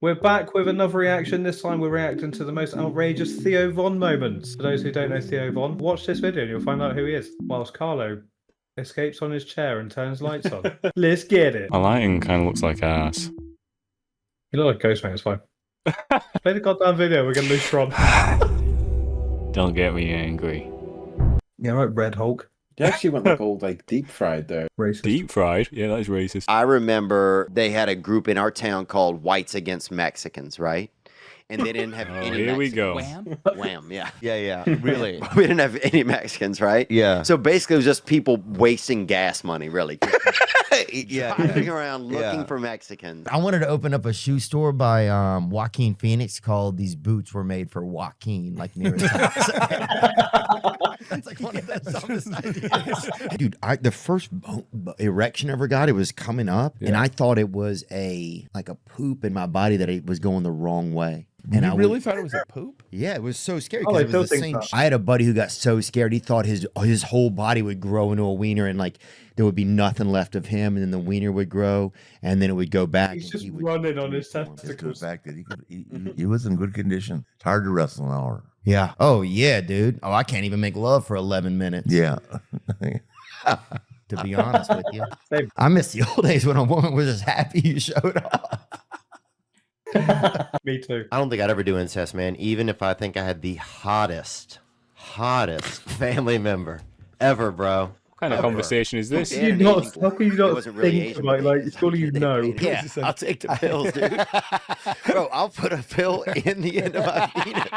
We're back with another reaction. This time we're reacting to the most outrageous Theo Von moments. For those who don't know Theo Von, watch this video and you'll find out who he is. Whilst Carlo escapes on his chair and turns lights on. Let's get it. My lighting kind of looks like ass. You look like Ghost, mate, it's fine. Play the goddamn video, we're gonna lose Tron. Don't get me angry. Yeah, right, Red Hulk. You actually went like all like deep fried there. Racist. Deep fried? Yeah, that is racist. I remember they had a group in our town called Whites Against Mexicans, right? And they didn't have any Here we go. Wham? Wham, yeah. Yeah, really. We didn't have any Mexicans, right? Yeah. So basically it was just people wasting gas money, really. Yeah. Driving around looking Yeah. for Mexicans. I wanted to open up a shoe store by Joaquin Phoenix called "These Boots Were Made for Joaquin," like near his house. That's like one of the dumbest ideas. Dude, the first erection I ever got, it was coming up, and I thought it was like a poop in my body that it was going the wrong way. And You I really thought it was a poop? Yeah, it was so scary Oh, because I it still was the think same. so. I had a buddy who got so scared he thought his whole body would grow into a wiener, and like there would be nothing left of him, and then the wiener would grow, and then it would go back. He's and just he would running on his reform. Just the testicles. fact that he was in good condition. It's hard to wrestle an hour. Yeah. Oh yeah, dude. Oh, I can't even make love for 11 minutes. Yeah. To be honest with you, Same. I miss the old days when a woman was just happy you showed up. Me too. I don't think I'd ever do incest, man. Even if I think I had the hottest family member ever, bro. What kind of conversation is this? Yeah. How can you It not wasn't really think Asian, about, but like, surely you know. Yeah, I'll take the pills, dude. Bro, I'll put a pill in the end of my penis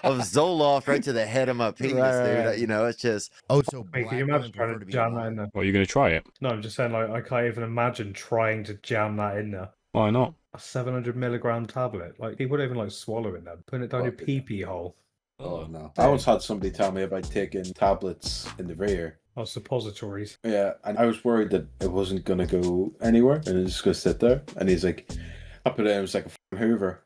of Zoloft right to the head of my penis, Right. dude. You know, it's just Oh, so Wait, can you black imagine women trying prefer to to be jam that alive? in there? Well, you're going to try it? No, I'm just saying, like, I can't even imagine trying to jam that in there. Why not? A 700 milligram tablet. Like, people don't even like swallowing them. Putting it down your Fuck it. pee-pee hole. Oh no. I once had somebody tell me about taking tablets in the rear. Or suppositories. Yeah, and I was worried that it wasn't gonna go anywhere and it was just gonna sit there. And he's like, I put it in, it was like a f***ing Hoover.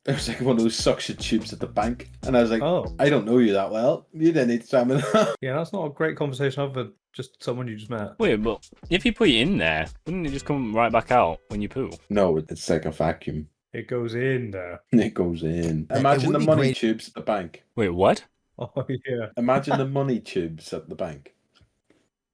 It was like one of those suction tubes at the bank. And I was like, Oh. I don't know you that well. You didn't need to jam it up. Yeah, that's not a great conversation other than just someone you just met. Wait, but if you put it in there, wouldn't it just come right back out when you poo? No, it's like a vacuum. It goes in there. It goes in. It Imagine would the be money great- tubes at the bank. Wait, what? Oh, yeah. Imagine the money tubes at the bank.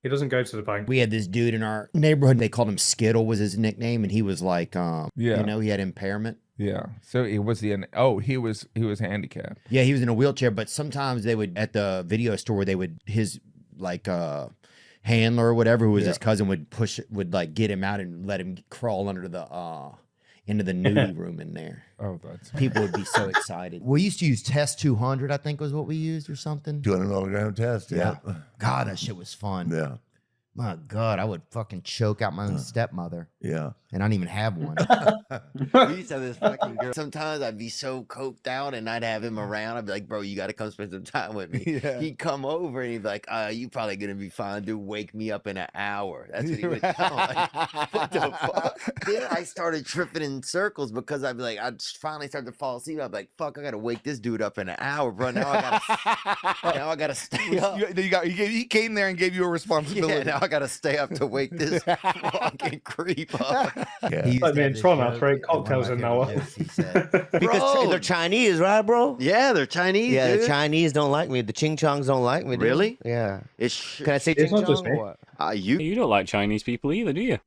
He doesn't go to the bank. We had this dude in our neighborhood. They called him Skittle was his nickname, and he was like, Yeah. you know, he had impairment. Yeah. So it was he was handicapped. Yeah, he was in a wheelchair, but sometimes they would at the video store his like handler or whatever, who was his cousin, would like get him out and let him crawl under the into the nudie room in there. Oh, that's People would be so excited. We used to use Test 200, I think was what we used or something. 200 milligram test. Yeah. God, that shit was fun. Yeah. My God, I would fucking choke out my own stepmother, Yeah. and I don't even have one. we used to have this fucking girl. Sometimes I'd be so coked out and I'd have him around. I'd be like, bro, you got to come spend some time with me. Yeah. He'd come over and he'd be like, you probably going to be fine, dude. Wake me up in an hour. That's what he would tell me. Like, what the fuck? Then I started tripping in circles because I'd be like, I'd finally start to fall asleep. I'd be like, fuck, I got to wake this dude up in an hour, bro. Now I got to stay up. He came there and gave you a responsibility. Yeah, now I got to stay up to wake this fucking creep up. Yeah. He used Like to me have and this Tron joke, after 8 and one of cocktails my in an favorite hour. jokes, he said, Because Bro. they're Chinese, right, bro? Yeah, they're Chinese. Yeah, dude. the Chinese don't like me. The Ching Chongs don't like me. Dude. Really? Yeah. It's Can I say It's Ching not just Chong me. or what? you. You don't like Chinese people either, do you?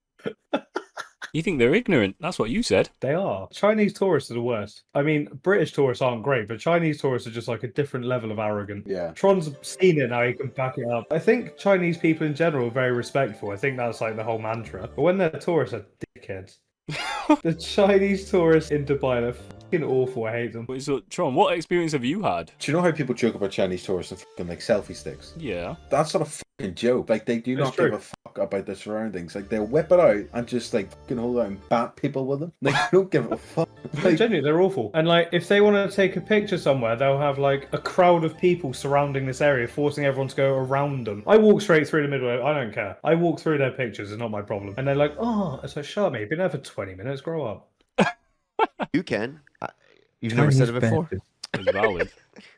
You think they're ignorant? That's what you said. They are. Chinese tourists are the worst. I mean, British tourists aren't great, but Chinese tourists are just like a different level of arrogant. Yeah. Tron's seen it now, he can back it up. I think Chinese people in general are very respectful. I think that's like the whole mantra. But when they're tourists, they're dickheads. The Chinese tourists in Dubai, they're fucking awful. I hate them. Wait, so, Tron, what experience have you had? Do you know how people joke about Chinese tourists and fucking like selfie sticks? Yeah. That's not a fucking joke. Like, they do It's not true. give a fuck about their surroundings. Like, they'll whip it out and just like fucking hold out and bat people with them. Like, they don't give a fuck. Like, Genuinely, they're awful. And like, if they want to take a picture somewhere, they'll have like a crowd of people surrounding this area, forcing everyone to go around them. I walk straight through the middle. I don't care. I walk through their pictures. It's not my problem. And they're like, oh, it's like, shut up, mate. You've been there for 20 minutes. Grow up. You can. You've never said it before? It's valid.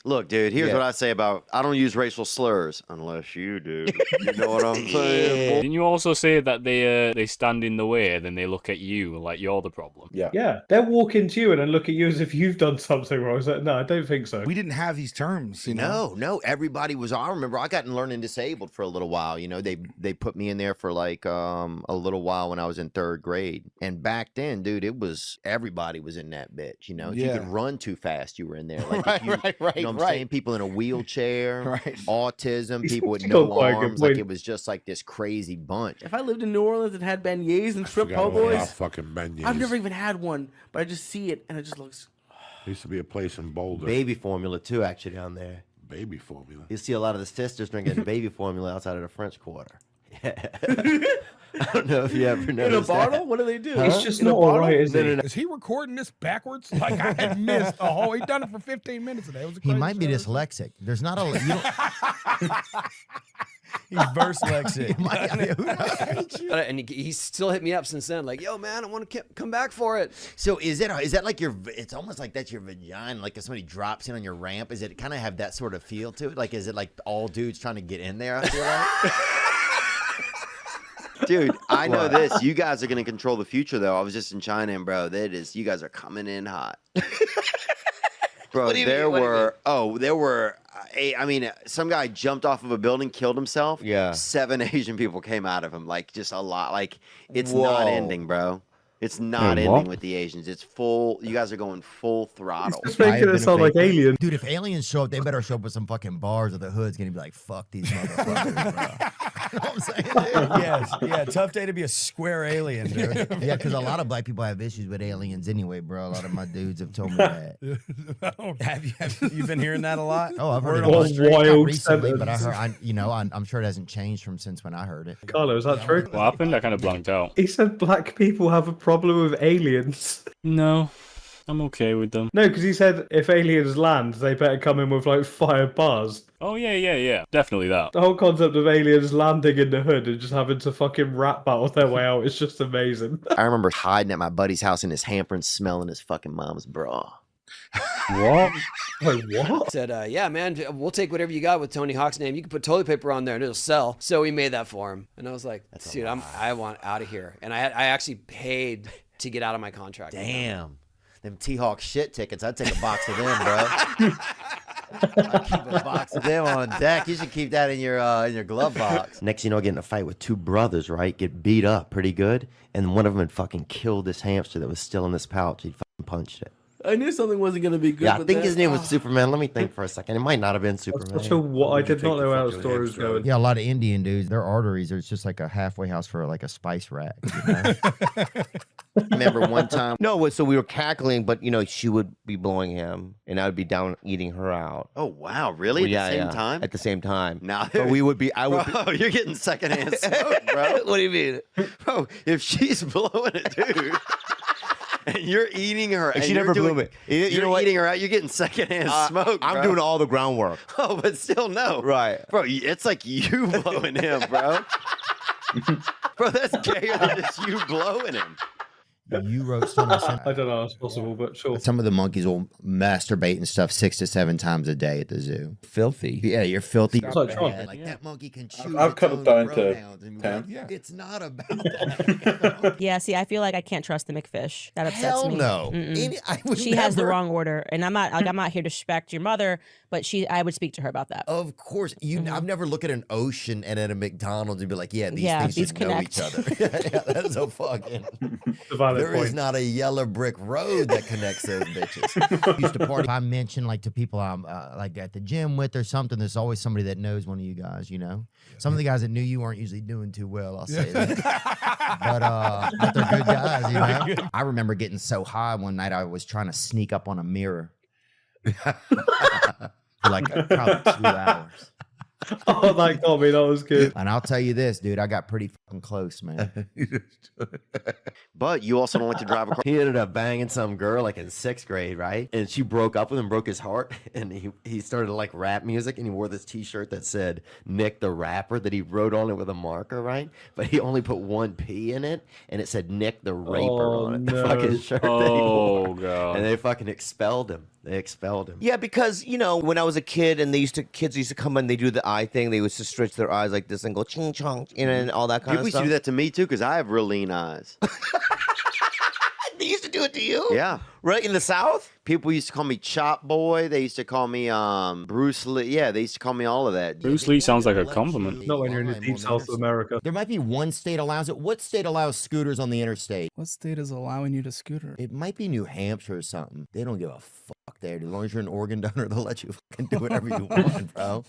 Look, dude, here's Yeah. what I say about I don't use racial slurs unless you do. You know what I'm saying? Didn't you also say that they stand in the way, then they look at you like you're the problem? Yeah. Yeah, they'll walk into you and then look at you as if you've done something wrong. I was like, no, I don't think so. We didn't have these terms, you know. No, everybody was. I remember I got learning disabled for a little while. You know, they put me in there for like a little while when I was in 3rd grade. And back then, dude, it was everybody was in that bitch. You know, if you could run too fast, you were in there. Like Right, if you, right, you know what I'm saying? People in a wheelchair, Right. autism, He's people with got no quite a good arms. Like point. it was just like this crazy bunch. If I lived in New Orleans and had beignets and shrimp Forgot po' all about boys, fucking beignets. I've never even had one, but I just see it and it just looks. There used to be a place in Boulder. Baby formula too, actually, down there. Baby formula. You see a lot of the sisters drinking baby formula outside of the French Quarter. I don't know if you ever In a noticed bottle? that. What do they do? It's just In a not all bottle? right, is it? Is he recording this backwards? Like I had missed the whole. He done it for 15 minutes today. It was a He crazy might be show. dyslexic. There's not a. You don't, He's verse lexic. And he's still hit me up since then, like, yo, man, I want to come back for it. So is that like your? It's almost like that's your vagina. Like if somebody drops in on your ramp, is it kind of have that sort of feel to it? Like is it like all dudes trying to get in there? I feel like. Dude, I know this. You guys are going to control the future, though. I was just in China, and bro, you guys are coming in hot. Bro, there were some guy jumped off of a building, killed himself. Yeah. 7 Asian people came out of him, like just a lot. Like it's Whoa. not ending, bro. It's not Wait, ending what? with the Asians. It's full. You guys are going full throttle. It's making it sound like alien. Dude, if aliens show up, they better show up with some fucking bars or the hood's gonna be like, fuck these motherfuckers, bro. You know what I'm saying? Yes, yeah. Tough day to be a square alien, dude. Yeah, because a lot of black people have issues with aliens anyway, bro. A lot of my dudes have told me that. Have you been hearing that a lot? Oh, I've heard it What on the street, not wild recently, but I sentence. heard, I'm sure it hasn't changed from since when I heard it. Carlo, is that true? What happened? I kind of blanked out. He said black people have a problem with aliens. No, I'm okay with them. No, because he said if aliens land, they better come in with like fire bars. Oh yeah, definitely that. The whole concept of aliens landing in the hood and just having to fucking rap battle their way out is just amazing. I remember hiding at my buddy's house in his hamper and smelling his fucking mom's bra. What? Wait, what? Said, yeah, man, we'll take whatever you got with Tony Hawk's name. You can put toilet paper on there and it'll sell. So we made that for him. And I was like, dude, I want out of here. And I actually paid to get out of my contract. Damn. Them T-Hawk shit tickets. I'd take a box of them, bro. I'd keep a box of them on deck. You should keep that in your glove box. Next, you know, I get in a fight with 2 brothers, right? Get beat up pretty good. And one of them had fucking killed this hamster that was still in this pouch. He'd fucking punched it. I knew something wasn't going to be good. Yeah, I with think that. his name was Superman. Let me think for a second. It might not have been Superman. Such a what? I did not know how the story was going. Yeah, a lot of Indian dudes, their arteries are just like a halfway house for like a spice rack. You know? Remember one time? No, so we were cackling, but you know, she would be blowing him, and I would be down eating her out. Oh wow, really? Well, At the same time? At the same time. Nah, But we would be. I would. bro, you're getting secondhand smoke, bro. What do you mean? Bro, if she's blowing a dude and you're eating her, And and she you're never doing, blew me. You You're know what? eating her out. You're getting secondhand smoke. I'm bro. doing all the groundwork. Oh, but still no. Right. Bro, it's like you blowing him, bro. Bro, that's gayer than just you blowing him. You wrote something. I don't know how it's possible, but sure. Some of the monkeys will masturbate and stuff 6 to 7 times a day at the zoo. Filthy. Yeah, you're filthy. It's like Tron. Bad. Like that monkey can choose. I've its cut it own down to pronouns and be 10. like, Yeah. It's not about that. Yeah, see, I feel like I can't trust the McFish. That upsets Hell me. no. Mm-mm. I would She has the never- wrong order, and I'm not here to respect your mother, but I would speak to her about that. Of course, I've never looked at an ocean and at a McDonald's and be like, yeah, these Yeah, things these should know each other. connect. Yeah, that's a fucking. The valid There is point. not a yellow brick road that connects those bitches. Used to party. If I mention like to people I'm like at the gym with or something, there's always somebody that knows one of you guys. You know, some of the guys that knew you aren't usually doing too well. I'll say that, but they're good guys. You know, I remember getting so high one night I was trying to sneak up on a mirror for like probably 2 hours. Oh, that got me. That was good. And I'll tell you this, dude, I got pretty fucking close, man. But you also don't like to drive a car. He ended up banging some girl like in 6th grade, right? And she broke up with him, broke his heart. And he started to like rap music, and he wore this t-shirt that said Nick the Rapper that he wrote on it with a marker, right? But he only put 1 P in it, and it said Nick the Raper on it. The fucking shirt that he wore. God. And they fucking expelled him. They expelled him. Yeah, because when I was a kid and kids used to come and they do the eye thing, they used to stretch their eyes like this and go ching chong, and all that kind People of used to stuff. do that to me too, because I have real lean eyes. They used to do it to you? Yeah. Right in the South? People used to call me Chop Boy. They used to call me Bruce Lee. Yeah, they used to call me all of that. Bruce Lee sounds like a compliment. Not when you're in the deep south of America. There might be one state allows it. What state allows scooters on the interstate? What state is allowing you to scooter? It might be New Hampshire or something. They don't give a fuck there. As long as you're an organ donor, they'll let you fucking do whatever you want, bro.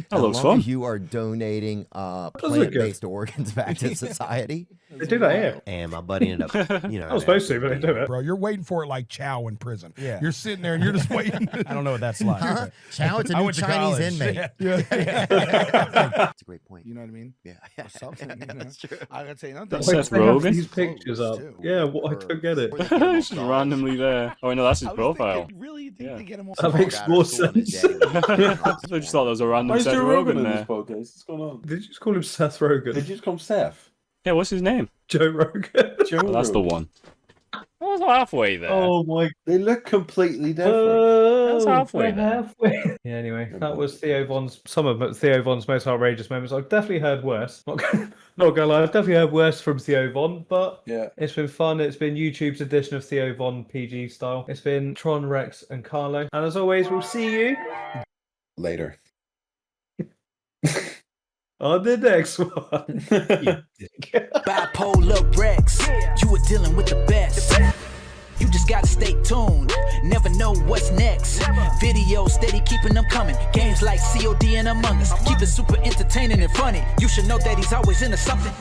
That looks as long fun. as you are donating plant-based organs back to society. They do that here. And my buddy ended up, I was supposed to, but they do it. Bro, you're waiting for it like Chow in prison. Yeah. You're sitting there and you're just waiting. I don't know what that's like. Huh? Chow, it's a I new went to Chinese college. inmate. That's a great point. You know what I mean? Yeah. Or something. You know? That's true. I gotta tell you nothing. That's Like, Seth they have Rogen? these pictures up. Yeah, what? I don't get it. It's just randomly there. Oh, no, that's his profile. Really? Think they get him That makes more sense. I just thought there was a random Why is Seth Joe Rogen Rogan in there. this podcast? What's going on? Did you just call him Seth Rogen? Did you just call him Seth? Yeah, what's his name? Joe Rogan. Joe Oh, that's the Rogan. one. I was halfway there. Oh my. They look completely different. Oh, That's halfway we're there. halfway. Yeah. Anyway, that was some of Theo Von's most outrageous moments. I've definitely heard worse. Not gonna lie, I've definitely heard worse from Theo Von, but Yeah. it's been fun. It's been YouTube's edition of Theo Von PG style. It's been Tron, Rex, and Carlo. And as always, we'll see you Later. on the next one. Bipolar Rex, you are dealing with the best. You just gotta stay tuned, never know what's next. Videos steady keeping them coming. Games like COD and Among Us, keep it super entertaining and funny. You should know that he's always into something.